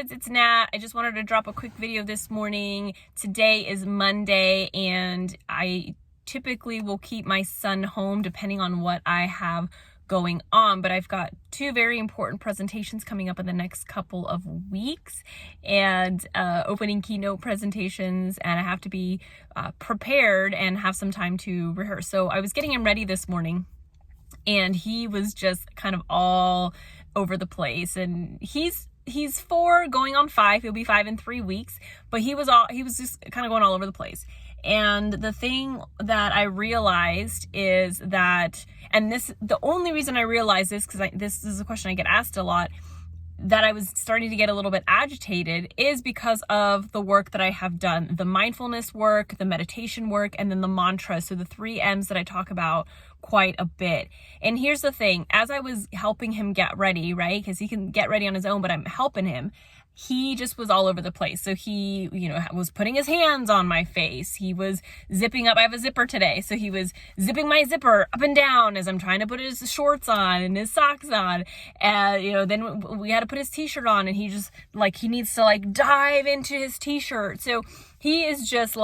kids, it's Nat. I just wanted to drop a quick video this morning. Today is Monday, and I typically will keep my son home depending on what I have going on, but I've got two very important presentations coming up in the next couple of weeks, and opening keynote presentations, and I have to be prepared and have some time to rehearse. So I was getting him ready this morning, and he was just kind of all over the place, and he's 4 going on 5. He'll be 5 in 3 weeks, but he was just kind of going all over the place. And the thing that I realized is that, and the only reason I realized this, because this is a question I get asked a lot, that I was starting to get a little bit agitated, is because of the work that I have done, the mindfulness work, the meditation work, and then the mantra. So the 3 M's that I talk about quite a bit. And here's the thing, as I was helping him get ready, right? Because he can get ready on his own, but I'm helping him. He just was all over the place. So he, was putting his hands on my face. He was zipping up. I have a zipper today. So he was zipping my zipper up and down as I'm trying to put his shorts on and his socks on. And, then we had to put his t-shirt on, and he just he needs to dive into his t-shirt. So he is just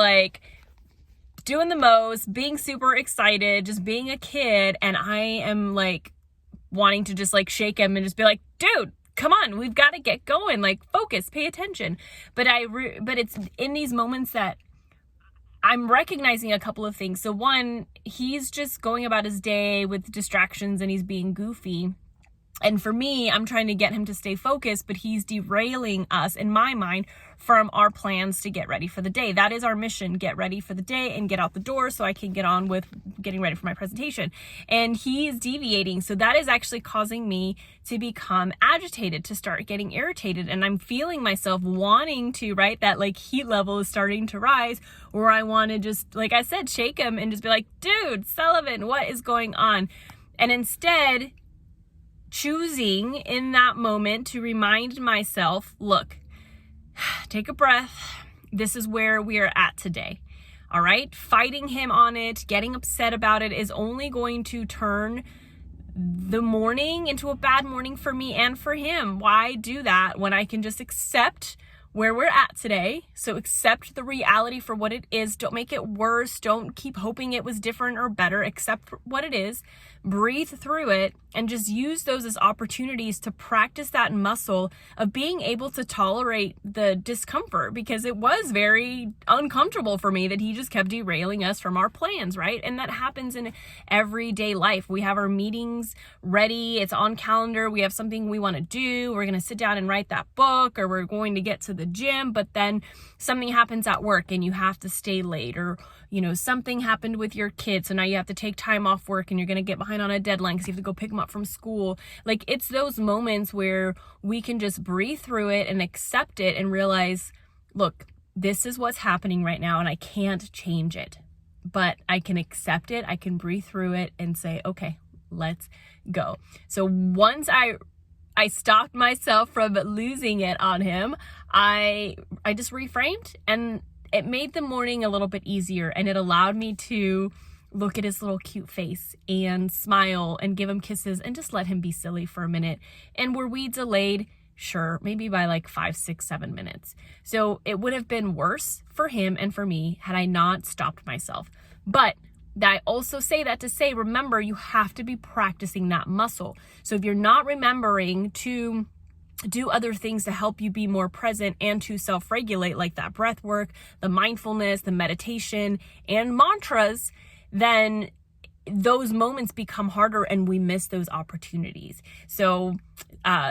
doing the most, being super excited, just being a kid. And I am wanting to just shake him and just be like, dude, come on, we've got to get going, focus, pay attention. But it's in these moments that I'm recognizing a couple of things. So one, he's just going about his day with distractions and he's being goofy. And for me, I'm trying to get him to stay focused, but he's derailing us, in my mind, from our plans to get ready for the day. That is our mission, get ready for the day and get out the door so I can get on with getting ready for my presentation. And he is deviating. So that is actually causing me to become agitated, to start getting irritated. And I'm feeling myself wanting to, right? That heat level is starting to rise, where I want to just, like I said, shake him and just be like, dude, Sullivan, what is going on? And instead, choosing in that moment to remind myself, look, take a breath. This is where we are at today. All right. Fighting him on it, getting upset about it is only going to turn the morning into a bad morning for me and for him. Why do that when I can just accept where we're at today? So accept the reality for what it is. Don't make it worse. Don't keep hoping it was different or better. Accept what it is. Breathe through it and just use those as opportunities to practice that muscle of being able to tolerate the discomfort, because it was very uncomfortable for me that he just kept derailing us from our plans, right? And that happens in everyday life. We have our meetings ready. It's on calendar. We have something we want to do. We're going to sit down and write that book, or we're going to get to the gym, but then something happens at work and you have to stay late, or something happened with your kid, so now you have to take time off work and you're going to get behind on a deadline because you have to go pick them up from school. It's those moments where we can just breathe through it and accept it and realize, look, this is what's happening right now and I can't change it, but I can accept it. I can breathe through it and say, okay, let's go. So once I stopped myself from losing it on him, I just reframed, and it made the morning a little bit easier, and it allowed me to look at his little cute face and smile and give him kisses and just let him be silly for a minute. And were we delayed? Sure, maybe by 5, 6, 7 minutes. So it would have been worse for him and for me had I not stopped myself. But I also say that to say, remember, you have to be practicing that muscle. So if you're not remembering to do other things to help you be more present and to self-regulate, like that breath work, the mindfulness, the meditation, and mantras, then those moments become harder and we miss those opportunities. So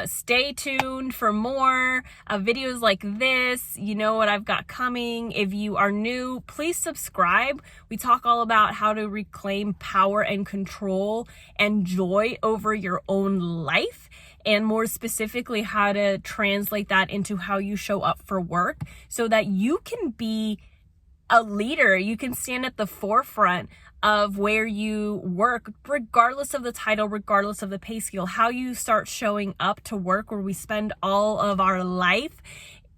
stay tuned for more videos like this. You know what I've got coming. If you are new, please subscribe. We talk all about how to reclaim power and control and joy over your own life, and more specifically, how to translate that into how you show up for work so that you can be a leader. You can stand at the forefront of where you work, regardless of the title, regardless of the pay scale. How you start showing up to work, where we spend all of our life,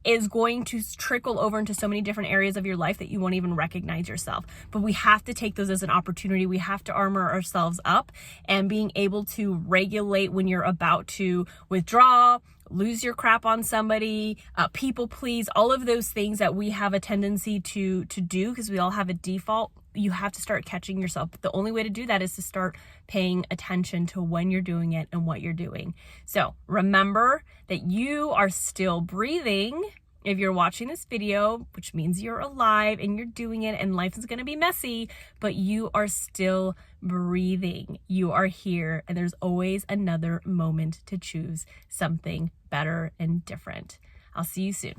is going to trickle over into so many different areas of your life that you won't even recognize yourself. But we have to take those as an opportunity. We have to armor ourselves up, and being able to regulate when you're about to withdraw, lose your crap on somebody, people please, all of those things that we have a tendency to do because we all have a default. You have to start catching yourself. But the only way to do that is to start paying attention to when you're doing it and what you're doing. So remember that you are still breathing if you're watching this video, which means you're alive and you're doing it, and life is going to be messy, but you are still breathing. You are here, and there's always another moment to choose something better and different. I'll see you soon.